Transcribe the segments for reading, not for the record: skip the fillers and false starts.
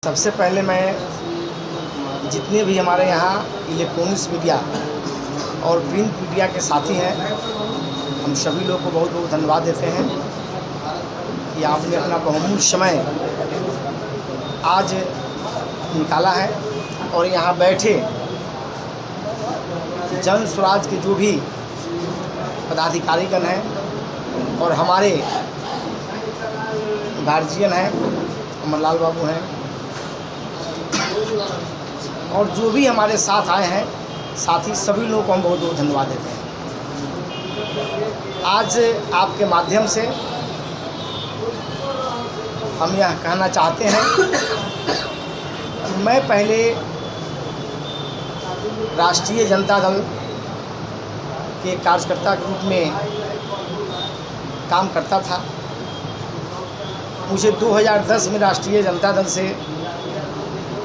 सबसे पहले मैं जितने भी हमारे यहाँ इलेक्ट्रॉनिक्स मीडिया और प्रिंट मीडिया के साथी हैं, हम सभी लोग को बहुत बहुत धन्यवाद देते हैं कि आपने अपना बहुमूल्य समय आज निकाला है और यहाँ बैठे जन स्वराज के जो भी पदाधिकारीगण हैं और हमारे गार्जियन हैं, अमरलाल बाबू हैं, और जो भी हमारे साथ आए हैं साथी, सभी लोगों को हम बहुत बहुत धन्यवाद देते हैं। आज आपके माध्यम से हम यह कहना चाहते हैं कि मैं पहले राष्ट्रीय जनता दल के कार्यकर्ता के रूप में काम करता था। मुझे 2010 में राष्ट्रीय जनता दल से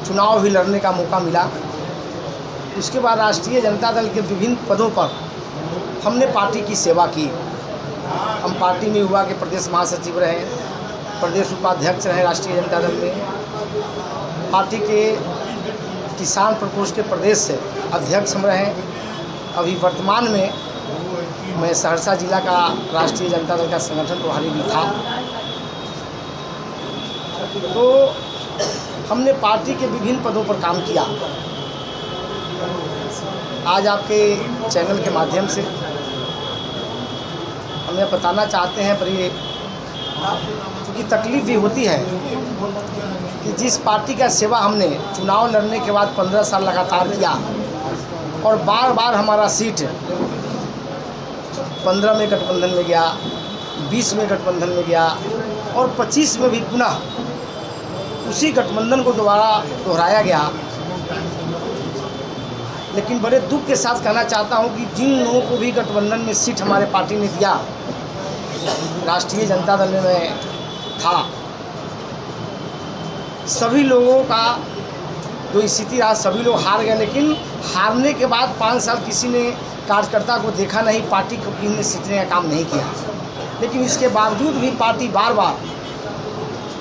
चुनाव भी लड़ने का मौका मिला। उसके बाद राष्ट्रीय जनता दल के विभिन्न पदों पर हमने पार्टी की सेवा की। हम पार्टी में युवा के प्रदेश महासचिव रहे, प्रदेश उपाध्यक्ष रहे राष्ट्रीय जनता दल में, पार्टी के किसान प्रकोष्ठ के प्रदेश से अध्यक्ष हम रहे। अभी वर्तमान में मैं सहरसा जिला का राष्ट्रीय जनता दल का संगठन प्रभारी भी था। तो हमने पार्टी के विभिन्न पदों पर काम किया। आज आपके चैनल के माध्यम से हम यह बताना चाहते हैं, पर ये चूँकि तकलीफ़ भी होती है कि जिस पार्टी का सेवा हमने चुनाव लड़ने के बाद 15 साल लगातार किया और बार बार हमारा सीट 15 में गठबंधन में गया, 20 में गठबंधन में गया और 25 में भी पुनः उसी गठबंधन को दोबारा दोहराया गया। लेकिन बड़े दुख के साथ कहना चाहता हूं कि जिन लोगों को भी गठबंधन में सीट हमारे पार्टी ने दिया, राष्ट्रीय जनता दल में मैं था, सभी लोगों का जो स्थिति रहा, सभी लोग हार गए। लेकिन हारने के बाद 5 साल किसी ने कार्यकर्ता को देखा नहीं, पार्टी को किसी ने सीखने का काम नहीं किया। लेकिन इसके बावजूद भी पार्टी बार बार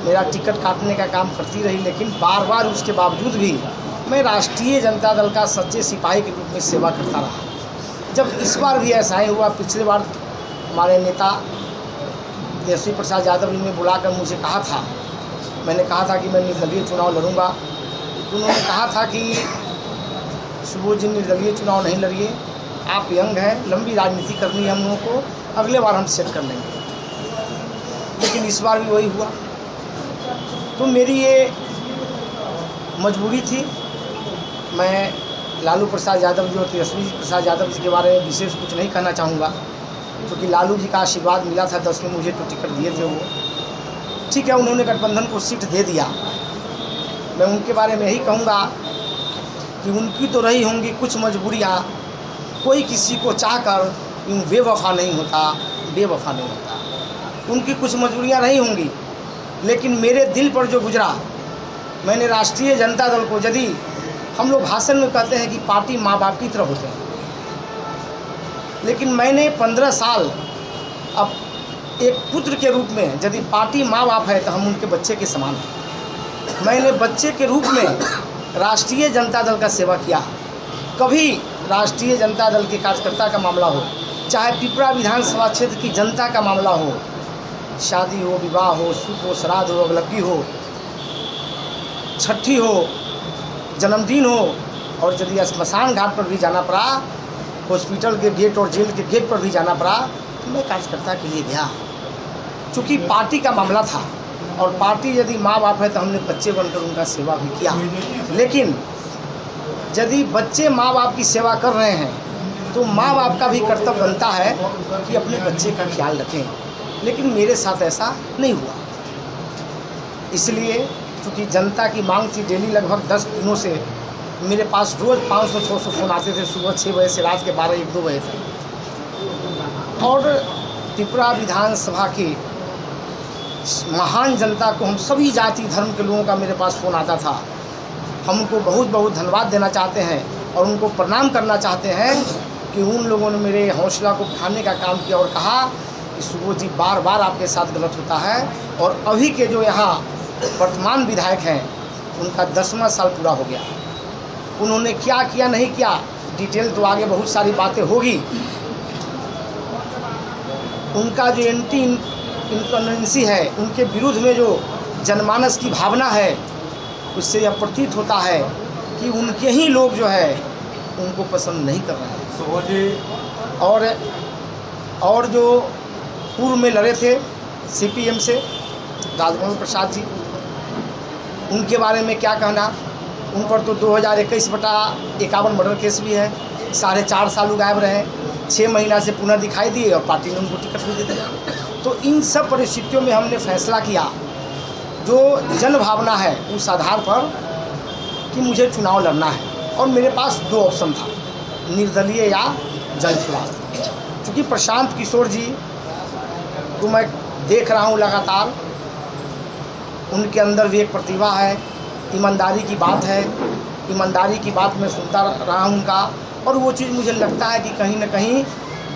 मेरा टिकट काटने का काम करती रही। लेकिन बार बार उसके बावजूद भी मैं राष्ट्रीय जनता दल का सच्चे सिपाही के रूप में सेवा करता रहा। जब इस बार भी ऐसा ही हुआ, पिछले बार हमारे नेता तेजस्वी प्रसाद यादव जी ने बुलाकर मुझे कहा था, मैंने कहा था कि मैं निर्दलीय चुनाव लड़ूंगा। तो उन्होंने कहा था कि सुबोध जी निर्दलीय चुनाव नहीं लड़िए, आप यंग हैं, लंबी राजनीति करनी है हम लोगों को, अगले बार हम सेट कर लेंगे। लेकिन इस बार भी वही हुआ। तो मेरी ये मजबूरी थी। मैं लालू प्रसाद यादव जी और तेजस्वी प्रसाद यादव जी के बारे में विशेष कुछ नहीं कहना चाहूँगा, क्योंकि लालू जी का आशीर्वाद मिला था 10 में, मुझे तो टिकट दिए थे वो। ठीक है, उन्होंने गठबंधन को सीट दे दिया। मैं उनके बारे में यही कहूँगा कि उनकी तो रही होंगी कुछ मजबूरियाँ। कोई किसी को चाहकर यूँ बेवफा नहीं होता, बेवफा नहीं होता। उनकी कुछ मजबूरियाँ रही होंगी, लेकिन मेरे दिल पर जो गुजरा, मैंने राष्ट्रीय जनता दल को, यदि हम लोग भाषण में कहते हैं कि पार्टी माँ बाप की तरह होते हैं, लेकिन मैंने 15 साल अब एक पुत्र के रूप में, यदि पार्टी माँ बाप है तो हम उनके बच्चे के समान हैं। मैंने बच्चे के रूप में राष्ट्रीय जनता दल का सेवा किया। कभी राष्ट्रीय जनता दल के कार्यकर्ता का मामला हो, चाहे पिपरा विधानसभा क्षेत्र की जनता का मामला हो, शादी हो, विवाह हो, सुख हो, श्राद्ध हो, अगलग्गी हो, छठी हो, जन्मदिन हो, और यदि स्मशान घाट पर भी जाना पड़ा, हॉस्पिटल के गेट और जेल के गेट पर भी जाना पड़ा, तो मैं कार्यकर्ता के लिए गया। चूँकि पार्टी का मामला था और पार्टी यदि माँ बाप है तो हमने बच्चे बनकर उनका सेवा भी किया। लेकिन यदि बच्चे माँ बाप की सेवा कर रहे हैं तो माँ बाप का भी कर्तव्य बनता है कि अपने बच्चे का ख्याल रखें। लेकिन मेरे साथ ऐसा नहीं हुआ। इसलिए चूँकि जनता की मांग थी, डेली लगभग 10 दिनों से मेरे पास रोज़ 500-600 फ़ोन आते थे, सुबह 6 बजे से रात के 12-1-2 बजे तक। और त्रिपुरा विधानसभा की महान जनता को, हम सभी जाति धर्म के लोगों का मेरे पास फ़ोन आता था। हम उनको बहुत बहुत धन्यवाद देना चाहते हैं और उनको प्रणाम करना चाहते हैं कि उन लोगों ने मेरे हौसला को बढ़ाने का काम किया और कहा कि सुबोध जी बार बार आपके साथ गलत होता है। और अभी के जो यहाँ वर्तमान विधायक हैं उनका 10वां साल पूरा हो गया। उन्होंने क्या किया नहीं किया डिटेल तो आगे बहुत सारी बातें होगी। उनका जो एंटी इनकम्बेंसी है, उनके विरुद्ध में जो जनमानस की भावना है, उससे यह प्रतीत होता है कि उनके ही लोग जो है उनको पसंद नहीं कर रहे हैं। सुबोध जी और जो पूर्व में लड़े थे सीपीएम से राजमोहन प्रसाद जी, उनके बारे में क्या कहना। उन पर तो 2021/51 मर्डर केस भी है। 4.5 साल गायब रहे, 6 महीना से पुनः दिखाई दिए और पार्टी ने उनको टिकट भी दे दिया। तो इन सब परिस्थितियों में हमने फैसला किया, जो जन भावना है उस आधार पर कि मुझे चुनाव लड़ना है। और मेरे पास 2 ऑप्शन था, निर्दलीय या जनसुराज। क्योंकि प्रशांत किशोर जी को मैं देख रहा हूँ लगातार, उनके अंदर भी एक प्रतिभा है, ईमानदारी की बात है, ईमानदारी की बात मैं सुनता रहा हूँ उनका। और वो चीज़ मुझे लगता है कि कहीं न कहीं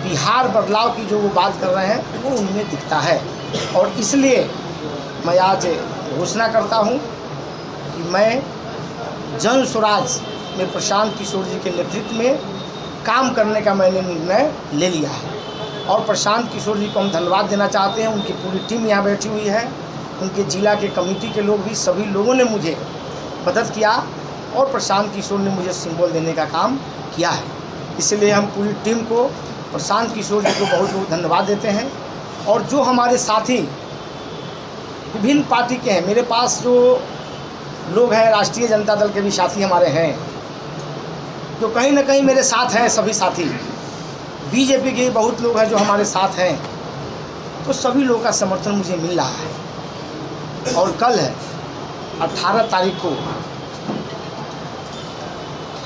बिहार बदलाव की जो वो बात कर रहे हैं वो उनमें दिखता है। और इसलिए मैं आज घोषणा करता हूँ कि मैं जन स्वराज में प्रशांत किशोर जी के नेतृत्व में काम करने का मैंने निर्णय ले लिया है। और प्रशांत किशोर जी को हम धन्यवाद देना चाहते हैं। उनकी पूरी टीम यहाँ बैठी हुई है, उनके जिला के कमेटी के लोग भी, सभी लोगों ने मुझे मदद किया और प्रशांत किशोर ने मुझे सिंबल देने का काम किया है। इसलिए हम पूरी टीम को, प्रशांत किशोर जी को बहुत बहुत धन्यवाद देते हैं। और जो हमारे साथी विभिन्न पार्टी के हैं, मेरे पास जो लोग हैं राष्ट्रीय जनता दल के भी साथी हमारे हैं, जो कहीं ना कहीं मेरे साथ हैं, सभी साथी बीजेपी के बहुत लोग हैं जो हमारे साथ हैं, तो सभी लोगों का समर्थन मुझे मिल रहा है। और कल है 18 तारीख को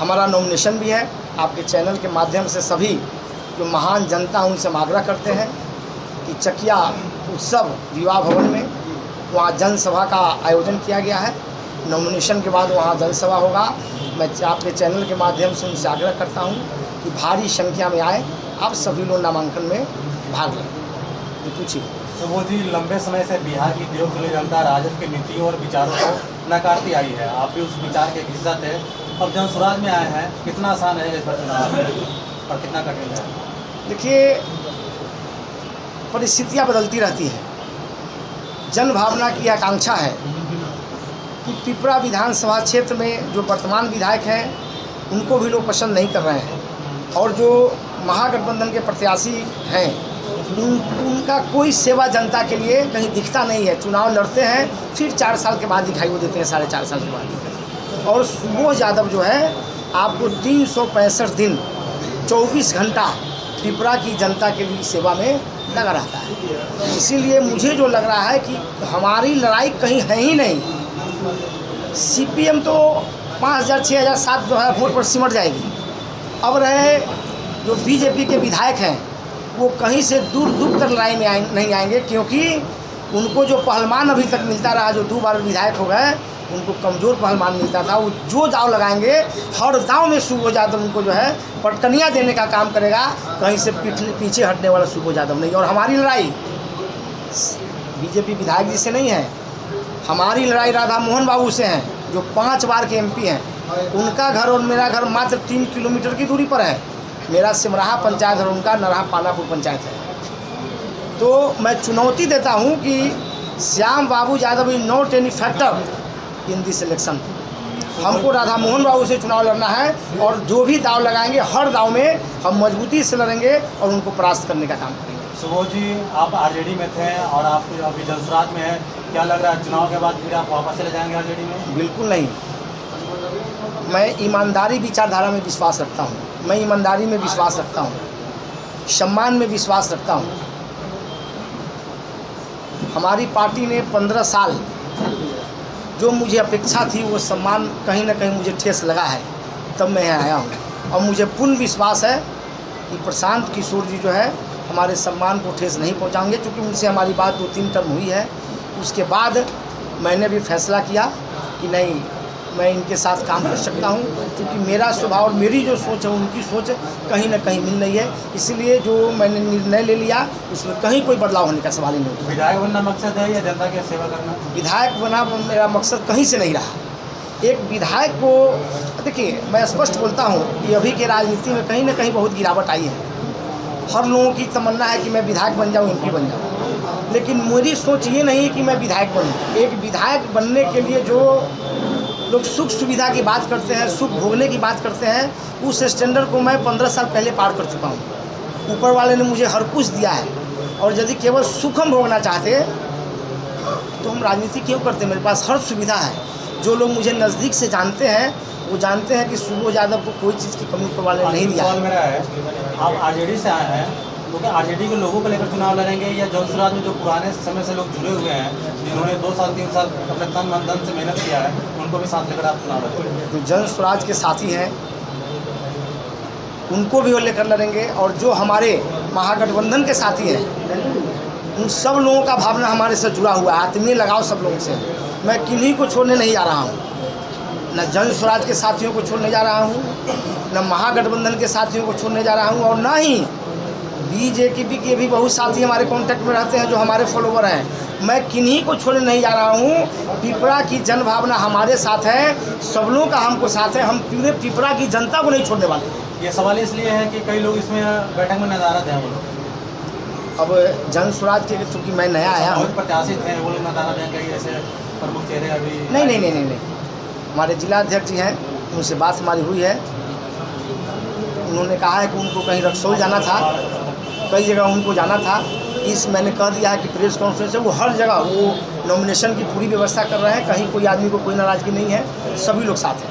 हमारा नॉमिनेशन भी है। आपके चैनल के माध्यम से सभी जो महान जनता उनसे हम आग्रह करते हैं कि चकिया उत्सव विवाह भवन में वहाँ जनसभा का आयोजन किया गया है। नॉमिनेशन के बाद वहाँ जनसभा होगा। मैं आपके चैनल के माध्यम से उनसे आग्रह करता हूँ कि भारी संख्या में आए, आप सभी लोग नामांकन में भाग लें। तो पूछिए। सुबोध जी, लंबे समय से बिहार की देवतुल्य जनता राजद की नीतियों और विचारों को नकारती आई है। आप भी उस विचार के हिस्सा थे, अब जन स्वराज में आए हैं, कितना आसान है इस बार चुनाव और कितना कठिन है? देखिए, परिस्थितियाँ बदलती रहती हैं। जन भावना की आकांक्षा है कि पिपरा विधानसभा क्षेत्र में जो वर्तमान विधायक हैं उनको भी लोग पसंद नहीं कर रहे हैं, और जो महागठबंधन के प्रत्याशी हैं उनका कोई सेवा जनता के लिए कहीं दिखता नहीं है। चुनाव लड़ते हैं, फिर 4 साल के बाद दिखाई वो देते हैं, 4.5 साल के बाद। और सुबोध यादव जो है आपको 365 दिन 24 घंटा पिपरा की जनता के लिए सेवा में लगा रहता है। इसीलिए मुझे जो लग रहा है कि हमारी लड़ाई कहीं है ही नहीं। सीपीएम तो 5000, 6000, 7 जो है वोट पर सिमट जाएगी। अब रहे जो बीजेपी के विधायक हैं वो कहीं से दूर दूर तक लड़ाई में नहीं आएंगे, क्योंकि उनको जो पहलवान अभी तक मिलता रहा, जो 2 बार विधायक हो गए, उनको कमज़ोर पहलवान मिलता था। वो जो दाव लगाएंगे, हर दाव में सुबोध यादव उनको जो है पटकनियाँ देने का काम करेगा, कहीं से पीछे हटने वाला सुबोध यादव नहीं। और हमारी लड़ाई बीजेपी विधायक जी से नहीं है, हमारी लड़ाई राधा मोहन बाबू से है, जो 5 बार के एमपी हैं। उनका घर और मेरा घर मात्र 3 किलोमीटर की दूरी पर है। मेरा सिमराहा पंचायत और उनका नरहा पानापुर पंचायत है। तो मैं चुनौती देता हूं कि Shyam Babu Yadav is not any factor in this election. हमको राधा मोहन बाबू से चुनाव लड़ना है, और जो भी दाव लगाएंगे हर दाव में हम मजबूती से लड़ेंगे और उनको परास्त करने का काम करेंगे। सुबोध जी, आप आरजेडी में थे और आप अभी जनसुराज में हैं, क्या लग रहा है चुनाव के बाद फिर आप वापस चले जाएंगे आरजेडी में? बिल्कुल नहीं। मैं ईमानदारी विचारधारा में विश्वास रखता हूँ, मैं ईमानदारी में विश्वास रखता हूँ, सम्मान में विश्वास रखता हूँ। हमारी पार्टी ने 15 साल जो मुझे अपेक्षा थी वो सम्मान कहीं ना कहीं मुझे ठेस लगा है, तब मैं यहाँ आया हूँ। और मुझे पूर्ण विश्वास है कि प्रशांत किशोर जी जो है हमारे सम्मान को ठेस नहीं पहुँचाएंगे, क्योंकि उनसे हमारी बात 2-3 टर्म हुई है। उसके बाद मैंने भी फैसला किया कि नहीं, मैं इनके साथ काम कर सकता हूं, क्योंकि मेरा स्वभाव और मेरी जो सोच है उनकी सोच कहीं ना कहीं मिल रही है। इसलिए जो मैंने निर्णय ले लिया उसमें कहीं कोई बदलाव होने का सवाल ही नहीं। विधायक बनना मकसद है या जनता की सेवा करना? विधायक बना मेरा मकसद कहीं से नहीं रहा। एक विधायक को देखिए, मैं स्पष्ट बोलता हूँ कि अभी के राजनीति में कहीं ना कहीं बहुत गिरावट आई है। हर लोगों की तमन्ना है कि मैं विधायक बन जाऊँ, एमपी बन जाऊँ, लेकिन मेरी सोच ये नहीं है कि मैं विधायक बनूँ। एक विधायक बनने के लिए जो लोग सुख सुविधा की बात करते हैं, सुख भोगने की बात करते हैं, उस स्टैंडर्ड को मैं 15 साल पहले पार कर चुका हूँ। ऊपर वाले ने मुझे हर कुछ दिया है, और यदि केवल सुख हम भोगना चाहते तो हम राजनीति क्यों करते। मेरे पास हर सुविधा है। जो लोग मुझे नज़दीक से जानते हैं वो जानते हैं कि सुबोध यादव को कोई चीज़ की कमी ऊपर वाले ने नहीं दिया। सवाल मेरा है, आप आरजेडी से आए हैं, तो क्या आरजेडी के लोगों को लेकर चुनाव लड़ेंगे, या जनसुराज में जो पुराने समय से लोग जुड़े हुए हैं, जिन्होंने 2 साल 3 साल अपने तन मन धन से मेहनत किया है, उनको भी साथ लेकर आप चुनाव लड़ेंगे? जो जनसुराज के साथी हैं उनको भी वो लेकर लड़ेंगे, और जो हमारे महागठबंधन के साथी हैं उन सब लोगों का भावना हमारे से जुड़ा हुआ है, आत्मीय लगाव सब लोगों से। मैं किन्हीं को छोड़ने नहीं जा रहा हूँ, न जनसुराज के साथियों को छोड़ने जा रहा हूँ, न महागठबंधन के साथियों को छोड़ने जा रहा हूँ, और ना ही बीजेपी के भी बहुत साथी हमारे कांटेक्ट में रहते हैं जो हमारे फॉलोवर हैं। मैं किन्हीं को छोड़ने नहीं जा रहा हूँ। पिपरा की जन भावना हमारे साथ है, सब लोगों का हमको साथ है। हम पूरे पिपरा की जनता को नहीं छोड़ने वाले। ये सवाल इसलिए है कि कई लोग इसमें बैठक में नदारत हैं। वो लोग अब जनसुराज के, चूँकि मैं नया आया हूँ, बहुत प्रत्याशी थे, वो लोग नदारत हैं, कई ऐसे प्रमुख चेहरे अभी नहीं, हमारे जिला अध्यक्ष जी हैं, उनसे बात हमारी हुई है। उन्होंने कहा है कि उनको कहीं रक्सौल जाना था, कई जगह उनको जाना था। इस मैंने कह दिया है कि प्रेस कॉन्फ्रेंस है, वो हर जगह वो नॉमिनेशन की पूरी व्यवस्था कर रहे हैं। कहीं कोई आदमी को कोई नाराज़गी नहीं है, सभी लोग साथ हैं।